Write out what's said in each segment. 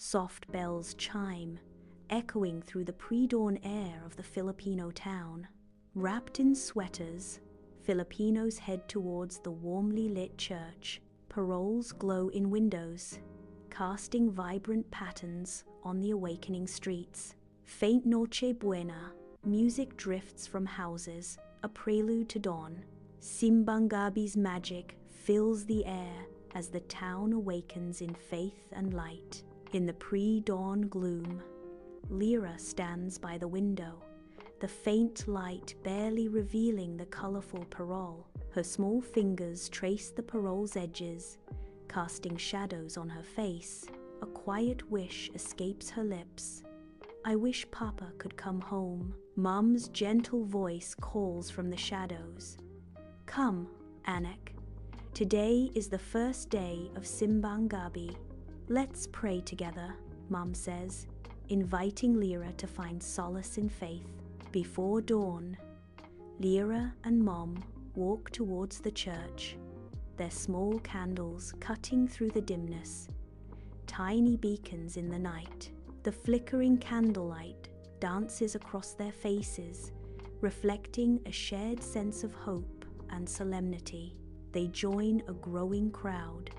Soft bells chime, echoing through the pre-dawn air of the Filipino town. Wrapped in sweaters, Filipinos head towards the warmly lit church. Paroles glow in windows, casting vibrant patterns on the awakening streets. Faint Noche Buena music drifts from houses, a prelude to dawn. Simbang Gabi's magic fills the air as the town awakens in faith and light. In the pre-dawn gloom, Lyra stands by the window, the faint light barely revealing the colorful parole. Her small fingers trace the parole's edges, casting shadows on her face. A quiet wish escapes her lips. "I wish Papa could come home." Mom's gentle voice calls from the shadows. "Come, Anak. Today is the first day of Simbang Gabi. Let's pray together," Mom says, inviting Lyra to find solace in faith. Before dawn, Lyra and Mom walk towards the church, their small candles cutting through the dimness. Tiny beacons in the night. The flickering candlelight dances across their faces, reflecting a shared sense of hope and solemnity. They join a growing crowd,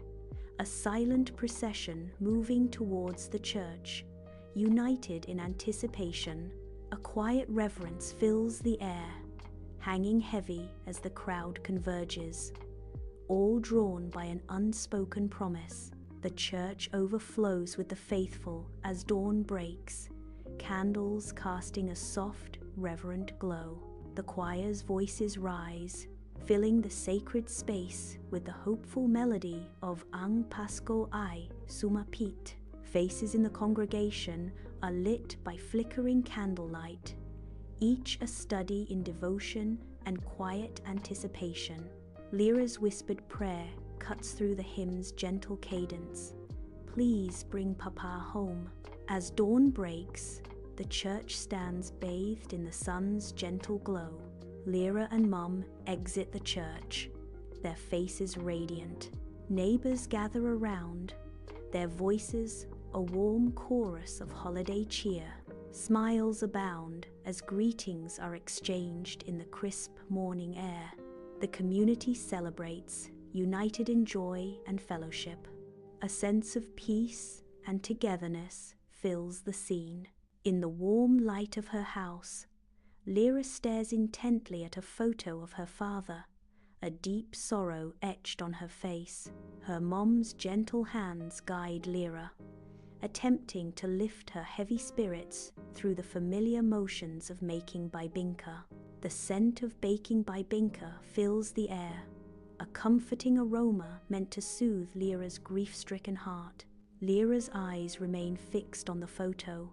a silent procession moving towards the church, united in anticipation. A quiet reverence fills the air, hanging heavy as the crowd converges, all drawn by an unspoken promise. The church overflows with the faithful as dawn breaks, candles casting a soft, reverent glow. The choir's voices rise, filling the sacred space with the hopeful melody of Ang Pasko ay Sumapit. Faces in the congregation are lit by flickering candlelight, each a study in devotion and quiet anticipation. Lyra's whispered prayer cuts through the hymn's gentle cadence. "Please bring Papa home." As dawn breaks, the church stands bathed in the sun's gentle glow. Lyra and Mom exit the church, their faces radiant. Neighbors gather around, their voices a warm chorus of holiday cheer. Smiles abound as greetings are exchanged in the crisp morning air. The community celebrates, united in joy and fellowship. A sense of peace and togetherness fills the scene. In the warm light of her house, Lyra stares intently at a photo of her father, a deep sorrow etched on her face. Her mom's gentle hands guide Lyra, attempting to lift her heavy spirits through the familiar motions of making bibingka. The scent of baking bibingka fills the air, a comforting aroma meant to soothe Lyra's grief-stricken heart. Lyra's eyes remain fixed on the photo,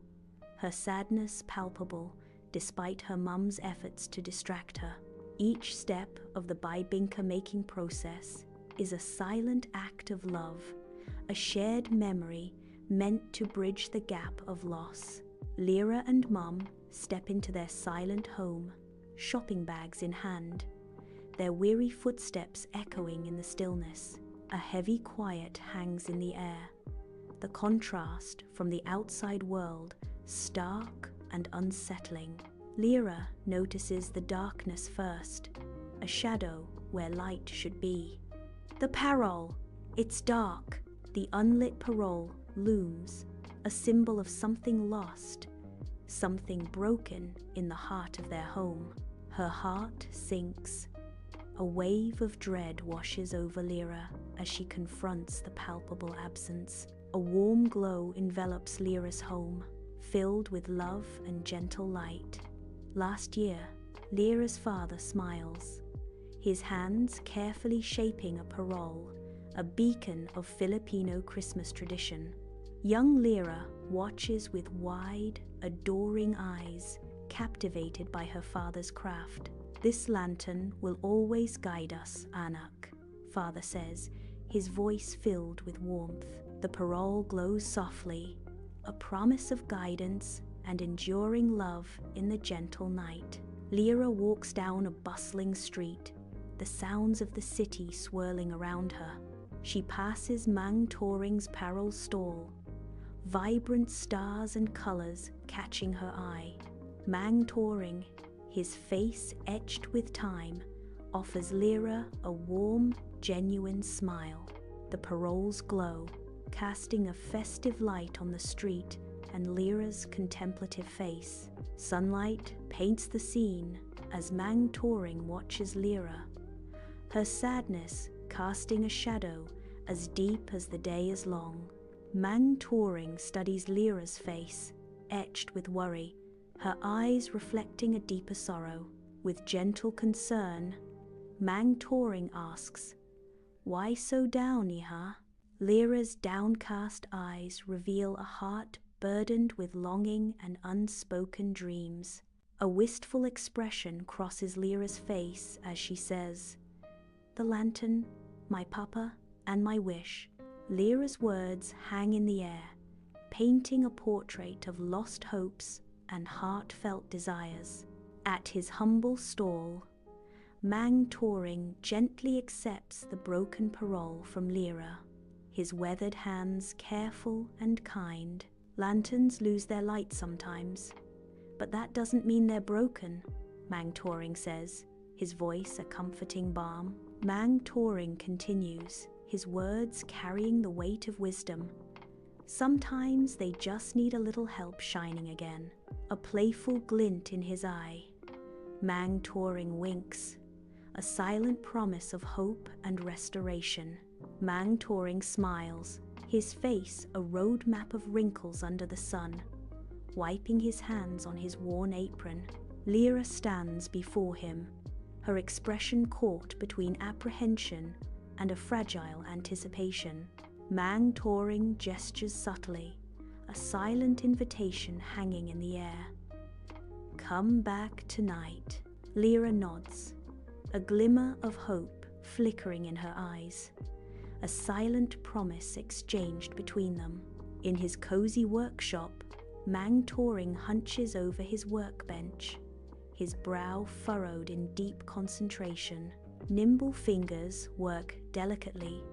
her sadness palpable despite her mum's efforts to distract her. Each step of the bibingka making process is a silent act of love, a shared memory meant to bridge the gap of loss. Lyra and Mum step into their silent home, shopping bags in hand, their weary footsteps echoing in the stillness. A heavy quiet hangs in the air, the contrast from the outside world stark and unsettling. Lyra notices the darkness first, a shadow where light should be. The parole! It's dark. The unlit parole looms, a symbol of something lost, something broken in the heart of their home. Her heart sinks. A wave of dread washes over Lyra as she confronts the palpable absence. A warm glow envelops Lyra's home, filled with love and gentle light. Last year, Lyra's father smiles, his hands carefully shaping a parole, a beacon of Filipino Christmas tradition. Young Lyra watches with wide, adoring eyes, captivated by her father's craft. "This lantern will always guide us, Anak," father says, his voice filled with warmth. The parole glows softly, a promise of guidance and enduring love in the gentle night. Lyra walks down a bustling street, the sounds of the city swirling around her. She passes Mang Toring's parole stall, vibrant stars and colors catching her eye. Mang Toring, his face etched with time, offers Lyra a warm, genuine smile. The paroles glow, casting a festive light on the street and Lyra's contemplative face. Sunlight paints the scene as Mang Toring watches Lyra, her sadness casting a shadow as deep as the day is long. Mang Toring studies Lyra's face, etched with worry, her eyes reflecting a deeper sorrow. With gentle concern, Mang Toring asks, "Why so down, Iha?" Lyra's downcast eyes reveal a heart burdened with longing and unspoken dreams. A wistful expression crosses Lyra's face as she says, "The lantern, my papa, and my wish." Lyra's words hang in the air, painting a portrait of lost hopes and heartfelt desires. At his humble stall, Mang Toring gently accepts the broken parole from Lyra, his weathered hands careful and kind. Lanterns lose their light sometimes, but that doesn't mean they're broken, Mang Toring says, his voice a comforting balm. Mang Toring continues, his words carrying the weight of wisdom. Sometimes they just need a little help shining again. A playful glint in his eye. Mang Toring winks, a silent promise of hope and restoration. Mang Toring smiles, his face a roadmap of wrinkles under the sun. Wiping his hands on his worn apron, Lyra stands before him, her expression caught between apprehension and a fragile anticipation. Mang Toring gestures subtly, a silent invitation hanging in the air. "Come back tonight." Lyra nods, a glimmer of hope flickering in her eyes, a silent promise exchanged between them. In his cozy workshop, Mang Toring hunches over his workbench, his brow furrowed in deep concentration. Nimble fingers work delicately,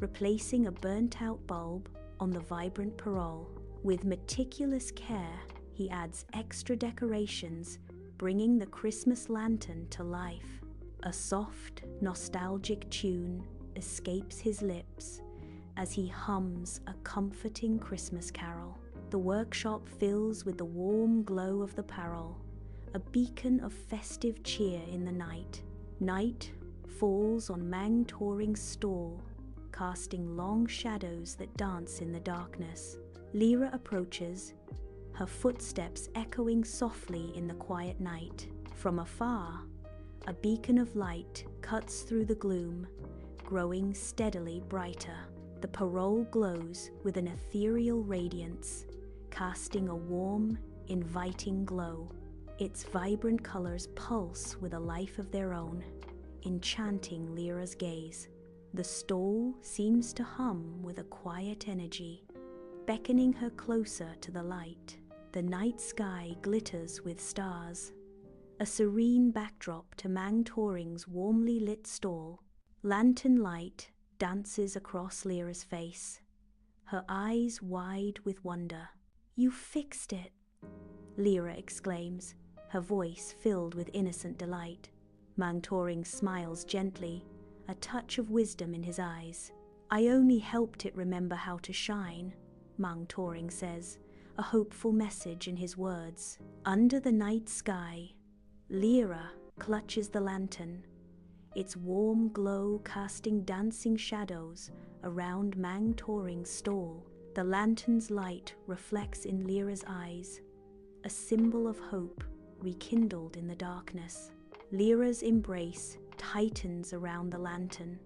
replacing a burnt-out bulb on the vibrant parole. With meticulous care, he adds extra decorations, bringing the Christmas lantern to life. A soft, nostalgic tune escapes his lips as he hums a comforting Christmas carol. The workshop fills with the warm glow of the parole, a beacon of festive cheer in the night. Night falls on Mang Toring's stall, casting long shadows that dance in the darkness. Lyra approaches, her footsteps echoing softly in the quiet night. From afar, a beacon of light cuts through the gloom, growing steadily brighter. The parole glows with an ethereal radiance, casting a warm, inviting glow. Its vibrant colors pulse with a life of their own, enchanting Lyra's gaze. The stall seems to hum with a quiet energy, beckoning her closer to the light. The night sky glitters with stars, a serene backdrop to Mang Toring's warmly lit stall. Lantern light dances across Lyra's face, her eyes wide with wonder. "You fixed it," Lyra exclaims, her voice filled with innocent delight. Mang Toring smiles gently, a touch of wisdom in his eyes. "I only helped it remember how to shine," Mang Toring says, a hopeful message in his words. Under the night sky, Lyra clutches the lantern, its warm glow casting dancing shadows around Mang Toring's stall. The lantern's light reflects in Lyra's eyes, a symbol of hope rekindled in the darkness. Lyra's embrace tightens around the lantern,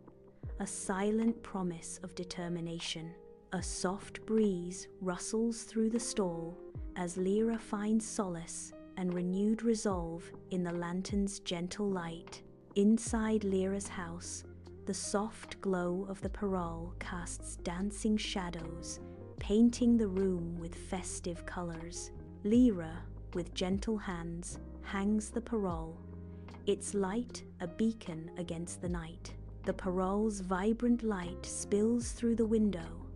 a silent promise of determination. A soft breeze rustles through the stall as Lyra finds solace and renewed resolve in the lantern's gentle light. Inside Lyra's house, the soft glow of the parole casts dancing shadows, painting the room with festive colors. Lyra, with gentle hands, hangs the parole, its light a beacon against the night. The parole's vibrant light spills through the window,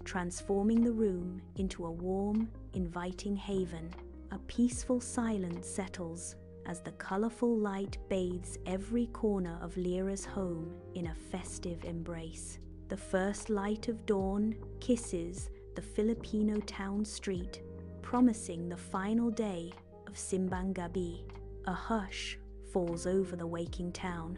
transforming the room into a warm, inviting haven. A peaceful silence settles as the colorful light bathes every corner of Lyra's home in a festive embrace. The first light of dawn kisses the Filipino town street, promising the final day of Simbang Gabi. A hush falls over the waking town,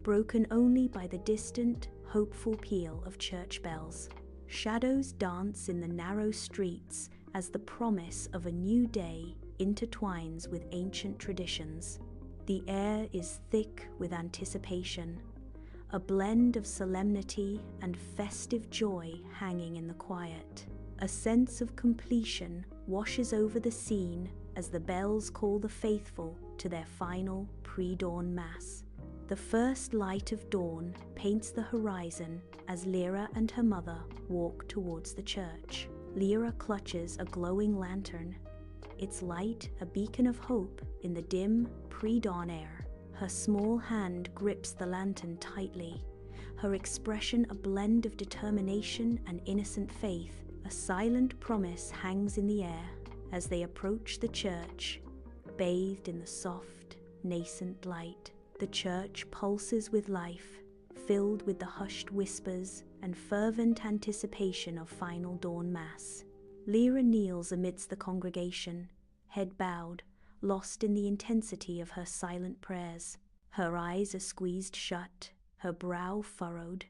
broken only by the distant, hopeful peal of church bells. Shadows dance in the narrow streets as the promise of a new day intertwines with ancient traditions. The air is thick with anticipation, a blend of solemnity and festive joy hanging in the quiet. A sense of completion washes over the scene as the bells call the faithful to their final pre-dawn mass. The first light of dawn paints the horizon as Lyra and her mother walk towards the church. Lyra clutches a glowing lantern, its light a beacon of hope in the dim, pre-dawn air. Her small hand grips the lantern tightly, her expression a blend of determination and innocent faith. A silent promise hangs in the air as they approach the church, bathed in the soft, nascent light. The church pulses with life, filled with the hushed whispers and fervent anticipation of final dawn mass. Lyra kneels amidst the congregation, head bowed, lost in the intensity of her silent prayers. Her eyes are squeezed shut, her brow furrowed,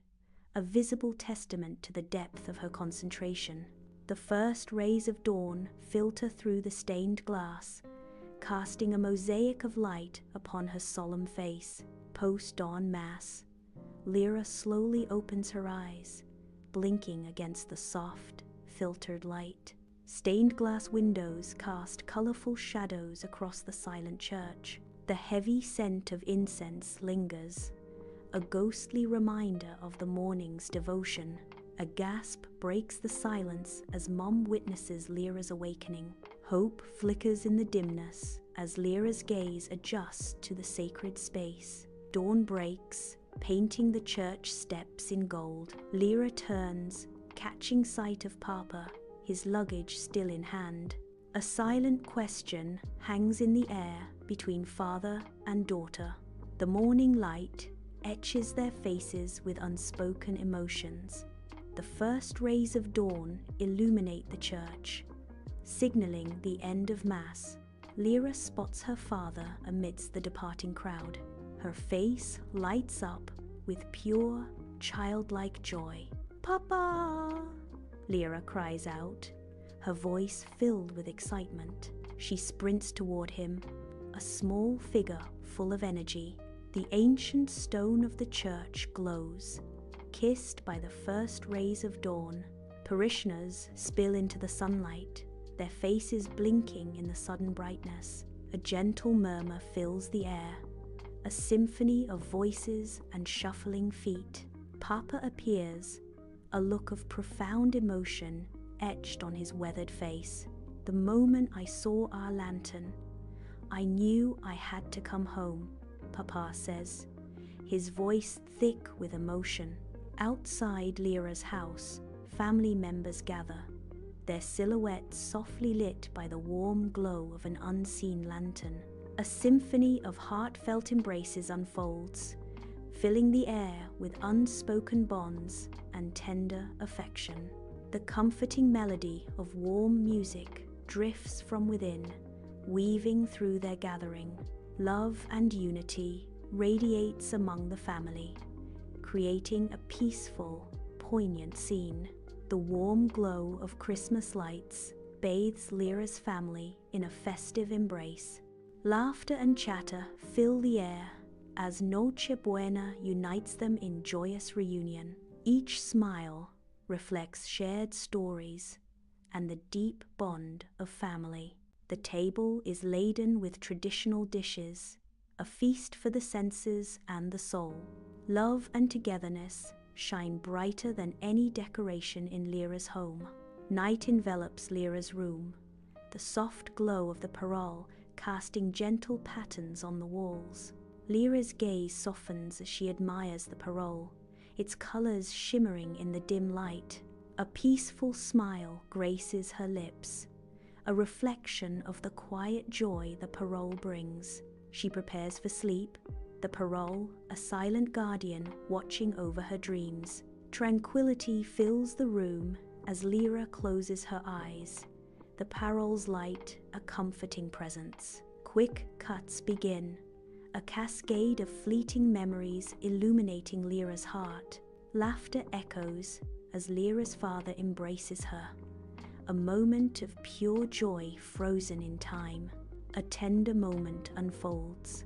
a visible testament to the depth of her concentration. The first rays of dawn filter through the stained glass, casting a mosaic of light upon her solemn face. Post-dawn mass, Lyra slowly opens her eyes, blinking against the soft, filtered light. Stained glass windows cast colorful shadows across the silent church. The heavy scent of incense lingers, a ghostly reminder of the morning's devotion. A gasp breaks the silence as Mom witnesses Lyra's awakening. Hope flickers in the dimness as Lyra's gaze adjusts to the sacred space. Dawn breaks, painting the church steps in gold. Lyra turns, catching sight of Papa, his luggage still in hand. A silent question hangs in the air between father and daughter. The morning light etches their faces with unspoken emotions. The first rays of dawn illuminate the church, signaling the end of Mass. Lyra spots her father amidst the departing crowd. Her face lights up with pure, childlike joy. "Papa!" Lyra cries out, her voice filled with excitement. She sprints toward him, a small figure full of energy. The ancient stone of the church glows, kissed by the first rays of dawn. Parishioners spill into the sunlight, their faces blinking in the sudden brightness. A gentle murmur fills the air, a symphony of voices and shuffling feet. Papa appears, a look of profound emotion etched on his weathered face. "The moment I saw our lantern, I knew I had to come home," Papa says, his voice thick with emotion. Outside Lyra's house, family members gather, their silhouettes softly lit by the warm glow of an unseen lantern. A symphony of heartfelt embraces unfolds, filling the air with unspoken bonds and tender affection. The comforting melody of warm music drifts from within, weaving through their gathering. Love and unity radiates among the family, creating a peaceful, poignant scene. The warm glow of Christmas lights bathes Lyra's family in a festive embrace. Laughter and chatter fill the air as Noche Buena unites them in joyous reunion. Each smile reflects shared stories and the deep bond of family. The table is laden with traditional dishes, a feast for the senses and the soul. Love and togetherness shine brighter than any decoration in Lyra's home. Night envelops Lyra's room, the soft glow of the parole casting gentle patterns on the walls. Lyra's gaze softens as she admires the parole, its colors shimmering in the dim light. A peaceful smile graces her lips, a reflection of the quiet joy the parole brings. She prepares for sleep, the parole, a silent guardian watching over her dreams. Tranquility fills the room as Lyra closes her eyes, the parole's light a comforting presence. Quick cuts begin, a cascade of fleeting memories illuminating Lyra's heart. Laughter echoes as Lyra's father embraces her, a moment of pure joy frozen in time. A tender moment unfolds.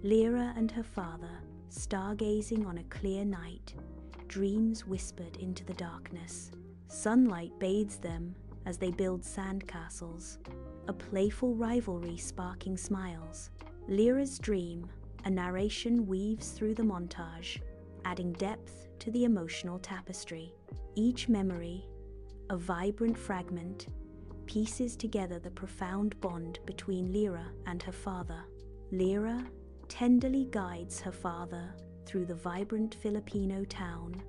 Lyra and her father, stargazing on a clear night, dreams whispered into the darkness. Sunlight bathes them as they build sandcastles, a playful rivalry sparking smiles. Lyra's dream, a narration weaves through the montage, adding depth to the emotional tapestry. Each memory, a vibrant fragment, pieces together the profound bond between Lyra and her father. Lyra tenderly guides her father through the vibrant Filipino town,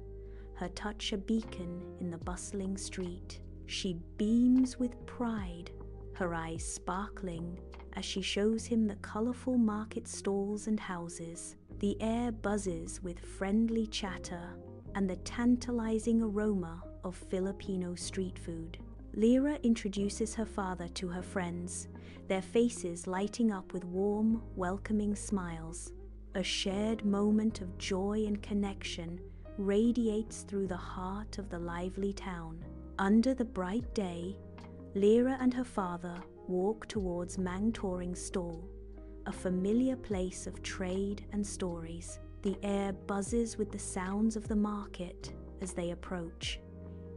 her touch a beacon in the bustling street. She beams with pride, her eyes sparkling as she shows him the colorful market stalls and houses. The air buzzes with friendly chatter and the tantalizing aroma of Filipino street food. Lyra introduces her father to her friends, their faces lighting up with warm, welcoming smiles. A shared moment of joy and connection radiates through the heart of the lively town. Under the bright day, Lyra and her father walk towards Mang Toring's stall, a familiar place of trade and stories. The air buzzes with the sounds of the market as they approach,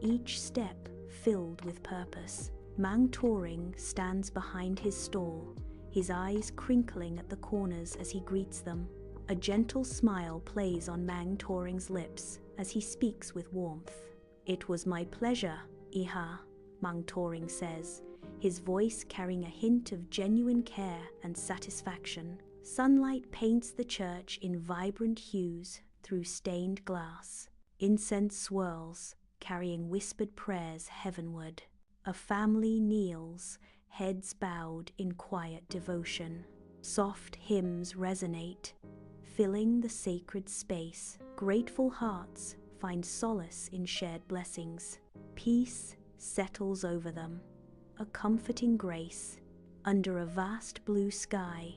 each step filled with purpose. Mang Toring stands behind his stall, his eyes crinkling at the corners as he greets them. A gentle smile plays on Mang Toring's lips as he speaks with warmth. "It was my pleasure, Iha," Mang Toring says, his voice carrying a hint of genuine care and satisfaction. Sunlight paints the church in vibrant hues through stained glass. Incense swirls, carrying whispered prayers heavenward. A family kneels, heads bowed in quiet devotion. Soft hymns resonate, filling the sacred space. Grateful hearts find solace in shared blessings. Peace settles over them, a comforting grace. Under a vast blue sky,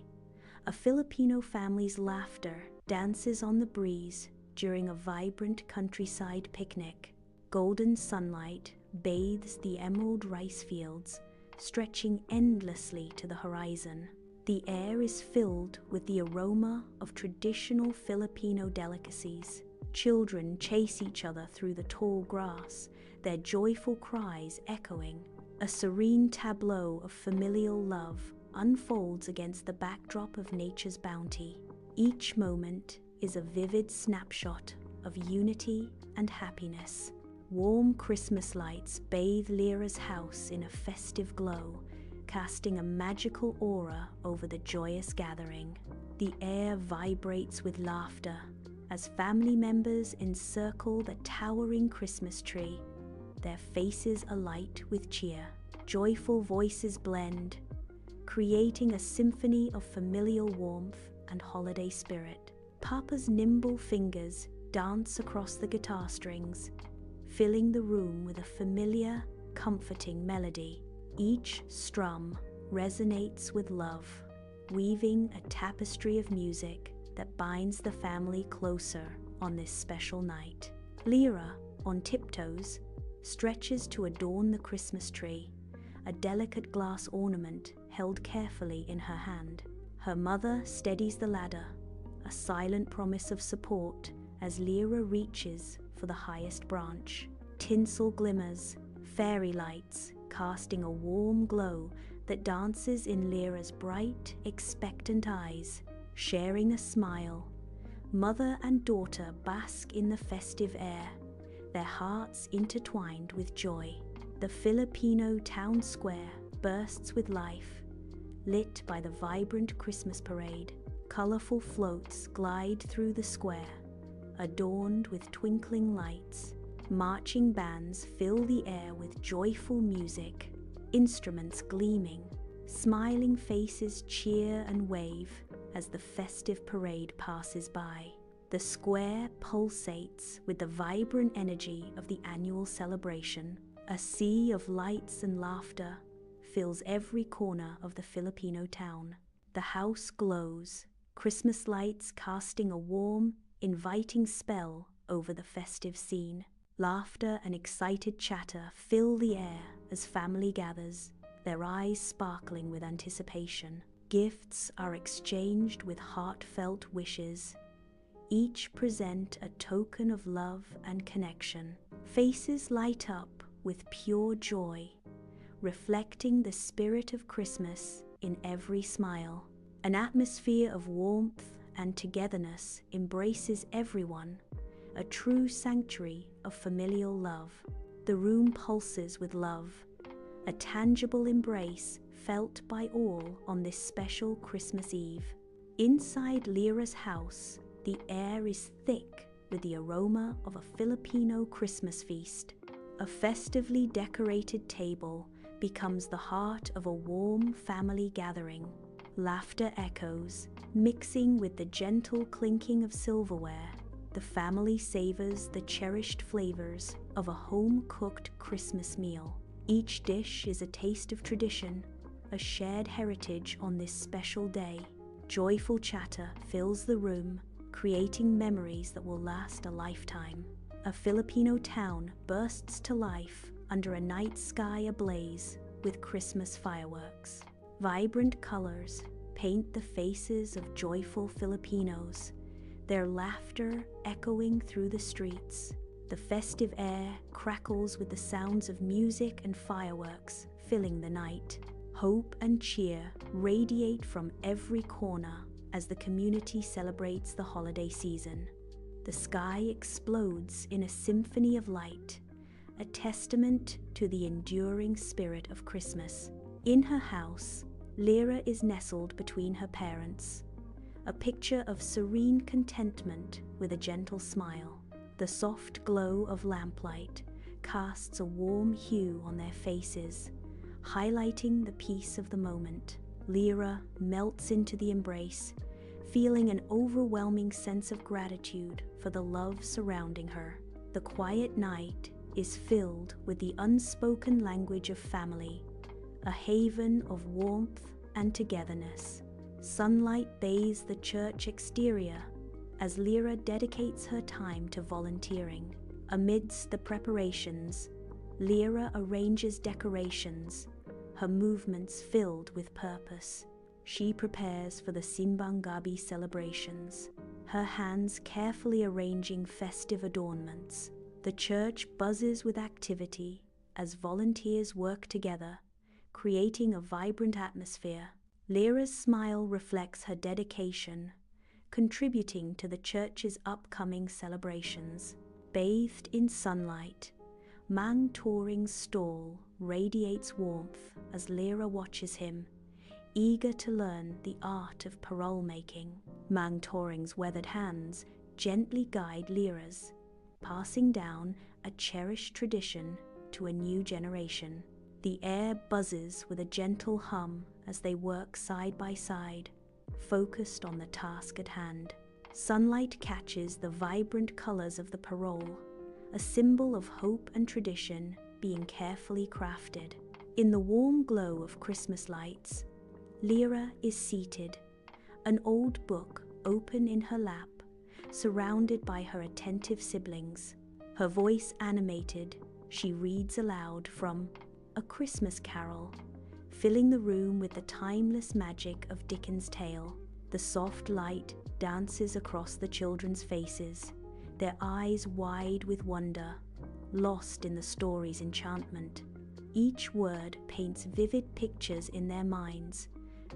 a Filipino family's laughter dances on the breeze during a vibrant countryside picnic. Golden sunlight bathes the emerald rice fields, stretching endlessly to the horizon. The air is filled with the aroma of traditional Filipino delicacies. Children chase each other through the tall grass, their joyful cries echoing. A serene tableau of familial love unfolds against the backdrop of nature's bounty. Each moment is a vivid snapshot of unity and happiness. Warm Christmas lights bathe Lyra's house in a festive glow, casting a magical aura over the joyous gathering. The air vibrates with laughter as family members encircle the towering Christmas tree, their faces alight with cheer. Joyful voices blend, creating a symphony of familial warmth and holiday spirit. Papa's nimble fingers dance across the guitar strings, filling the room with a familiar, comforting melody. Each strum resonates with love, weaving a tapestry of music that binds the family closer on this special night. Lyra, on tiptoes, stretches to adorn the Christmas tree, a delicate glass ornament held carefully in her hand. Her mother steadies the ladder, a silent promise of support as Lyra reaches for the highest branch. Tinsel glimmers, fairy lights casting a warm glow that dances in Lyra's bright, expectant eyes. Sharing a smile, mother and daughter bask in the festive air, their hearts intertwined with joy. The Filipino town square bursts with life, lit by the vibrant Christmas parade. Colorful floats glide through the square, adorned with twinkling lights, Marching bands fill the air with joyful music, instruments gleaming. Smiling faces cheer and wave as the festive parade passes by. The square pulsates with the vibrant energy of the annual celebration. A sea of lights and laughter fills every corner of the Filipino town. The house glows, Christmas lights casting a warm, inviting spell over the festive scene. Laughter and excited chatter fill the air as family gathers, their eyes sparkling with anticipation. Gifts are exchanged with heartfelt wishes. Each present a token of love and connection. Faces light up with pure joy, reflecting the spirit of Christmas in every smile. An atmosphere of warmth and togetherness embraces everyone, a true sanctuary of familial love. The room pulses with love, a tangible embrace felt by all on this special Christmas Eve. Inside Lyra's house, the air is thick with the aroma of a Filipino Christmas feast. A festively decorated table becomes the heart of a warm family gathering. Laughter echoes, mixing with the gentle clinking of silverware. The family savors the cherished flavors of a home-cooked Christmas meal. Each dish is a taste of tradition, a shared heritage on this special day. Joyful chatter fills the room, creating memories that will last a lifetime. A Filipino town bursts to life under a night sky ablaze with Christmas fireworks. Vibrant colors paint the faces of joyful Filipinos, their laughter echoing through the streets. The festive air crackles with the sounds of music and fireworks filling the night. Hope and cheer radiate from every corner as the community celebrates the holiday season. The sky explodes in a symphony of light, a testament to the enduring spirit of Christmas. In her house, Lyra is nestled between her parents, a picture of serene contentment with a gentle smile. The soft glow of lamplight casts a warm hue on their faces, highlighting the peace of the moment. Lyra melts into the embrace, feeling an overwhelming sense of gratitude for the love surrounding her. The quiet night is filled with the unspoken language of family, a haven of warmth and togetherness. Sunlight bathes the church exterior as Lyra dedicates her time to volunteering. Amidst the preparations, Lyra arranges decorations, her movements filled with purpose. She prepares for the Simbang Gabi celebrations, her hands carefully arranging festive adornments. The church buzzes with activity as volunteers work together, creating a vibrant atmosphere. Lyra's smile reflects her dedication, contributing to the church's upcoming celebrations. Bathed in sunlight, Mang Toring's stall radiates warmth as Lyra watches him, eager to learn the art of parole making. Mang Toring's weathered hands gently guide Lyra's, passing down a cherished tradition to a new generation. The air buzzes with a gentle hum as they work side by side, focused on the task at hand. Sunlight catches the vibrant colors of the parole, a symbol of hope and tradition being carefully crafted. In the warm glow of Christmas lights, Lyra is seated, an old book open in her lap, surrounded by her attentive siblings. Her voice animated, she reads aloud from A Christmas Carol, filling the room with the timeless magic of Dickens' tale. The soft light dances across the children's faces, their eyes wide with wonder, lost in the story's enchantment. Each word paints vivid pictures in their minds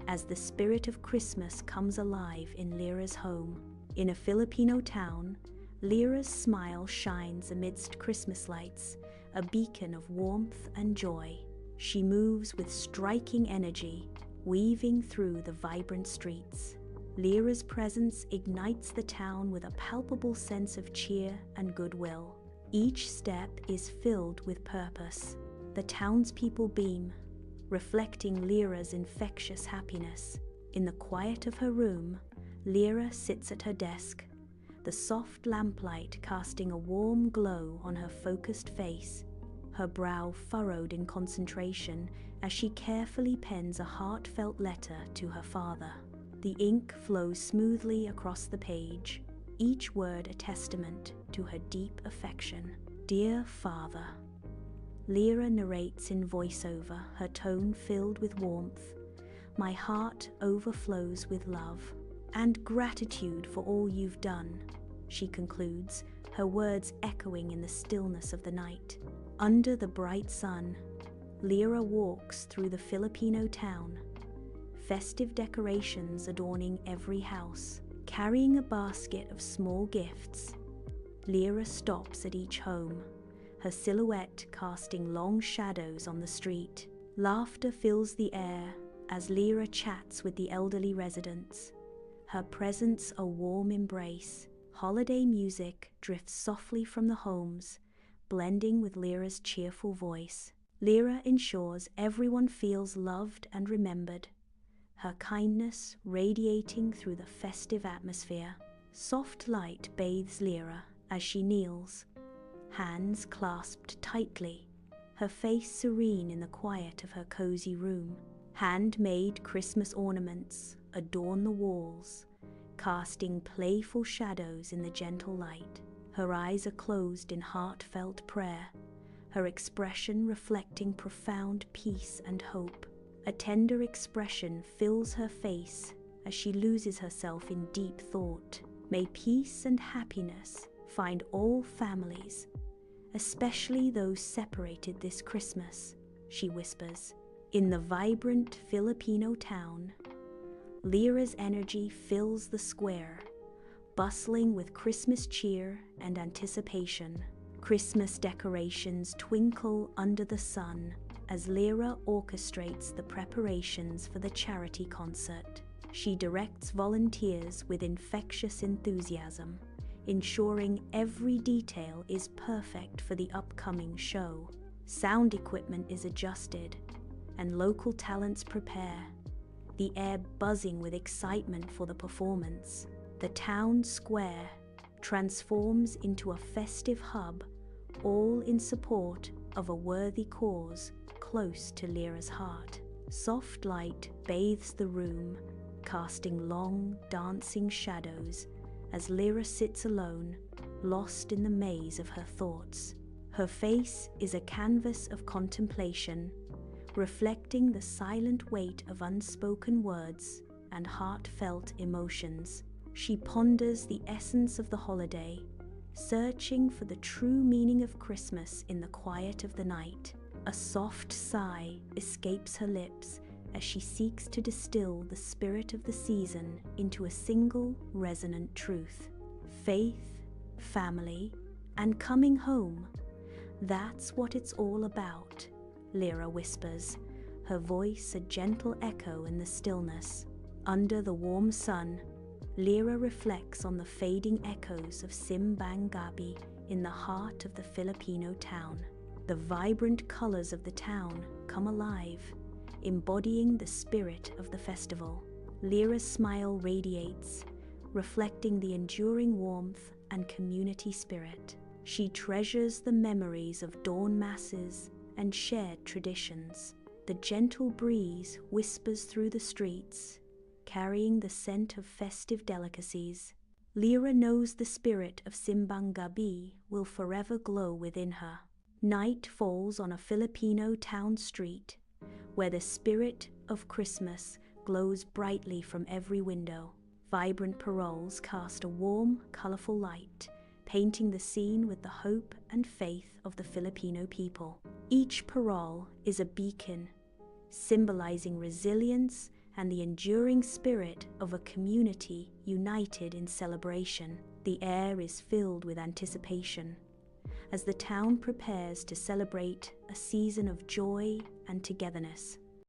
as the spirit of Christmas comes alive in Lyra's home. In a Filipino town, Lyra's smile shines amidst Christmas lights, a beacon of warmth and joy. She moves with striking energy, weaving through the vibrant streets. Lyra's presence ignites the town with a palpable sense of cheer and goodwill. Each step is filled with purpose. The townspeople beam, reflecting Lyra's infectious happiness. In the quiet of her room, Lyra sits at her desk, the soft lamplight casting a warm glow on her focused face, her brow furrowed in concentration as she carefully pens a heartfelt letter to her father. The ink flows smoothly across the page, each word a testament to her deep affection. "Dear Father," Lyra narrates in voiceover, her tone filled with warmth. "My heart overflows with love and gratitude for all you've done," she concludes, her words echoing in the stillness of the night. Under the bright sun, Lyra walks through the Filipino town, festive decorations adorning every house. Carrying a basket of small gifts, Lyra stops at each home, her silhouette casting long shadows on the street. Laughter fills the air as Lyra chats with the elderly residents, her presence a warm embrace. Holiday music drifts softly from the homes, blending with Lyra's cheerful voice. Lyra ensures everyone feels loved and remembered, her kindness radiating through the festive atmosphere. Soft light bathes Lyra as she kneels, hands clasped tightly, her face serene in the quiet of her cozy room. Handmade Christmas ornaments adorn the walls, casting playful shadows in the gentle light. Her eyes are closed in heartfelt prayer, her expression reflecting profound peace and hope. A tender expression fills her face as she loses herself in deep thought. "May peace and happiness find all families, especially those separated this Christmas," she whispers. In the vibrant Filipino town, Lyra's energy fills the square, bustling with Christmas cheer and anticipation. Christmas decorations twinkle under the sun as Lyra orchestrates the preparations for the charity concert. She directs volunteers with infectious enthusiasm, ensuring every detail is perfect for the upcoming show. Sound equipment is adjusted, and local talents prepare, the air buzzing with excitement for the performance. The town square transforms into a festive hub, all in support of a worthy cause close to Lyra's heart. Soft light bathes the room, casting long, dancing shadows as Lyra sits alone, lost in the maze of her thoughts. Her face is a canvas of contemplation, reflecting the silent weight of unspoken words and heartfelt emotions. She ponders the essence of the holiday, searching for the true meaning of Christmas in the quiet of the night. A soft sigh escapes her lips as she seeks to distill the spirit of the season into a single resonant truth. Faith, family, and coming home. That's what it's all about, Lyra whispers, her voice a gentle echo in the stillness. Under the warm sun, Lyra reflects on the fading echoes of Simbang Gabi in the heart of the Filipino town. The vibrant colors of the town come alive, embodying the spirit of the festival. Lyra's smile radiates, reflecting the enduring warmth and community spirit. She treasures the memories of dawn masses and shared traditions. The gentle breeze whispers through the streets, carrying the scent of festive delicacies. Lyra knows the spirit of Simbang Gabi will forever glow within her. Night falls on a Filipino town street, where the spirit of Christmas glows brightly from every window. Vibrant paroles cast a warm, colorful light, painting the scene with the hope and faith of the Filipino people. Each parole is a beacon, symbolizing resilience and the enduring spirit of a community united in celebration. The air is filled with anticipation, as the town prepares to celebrate a season of joy and togetherness.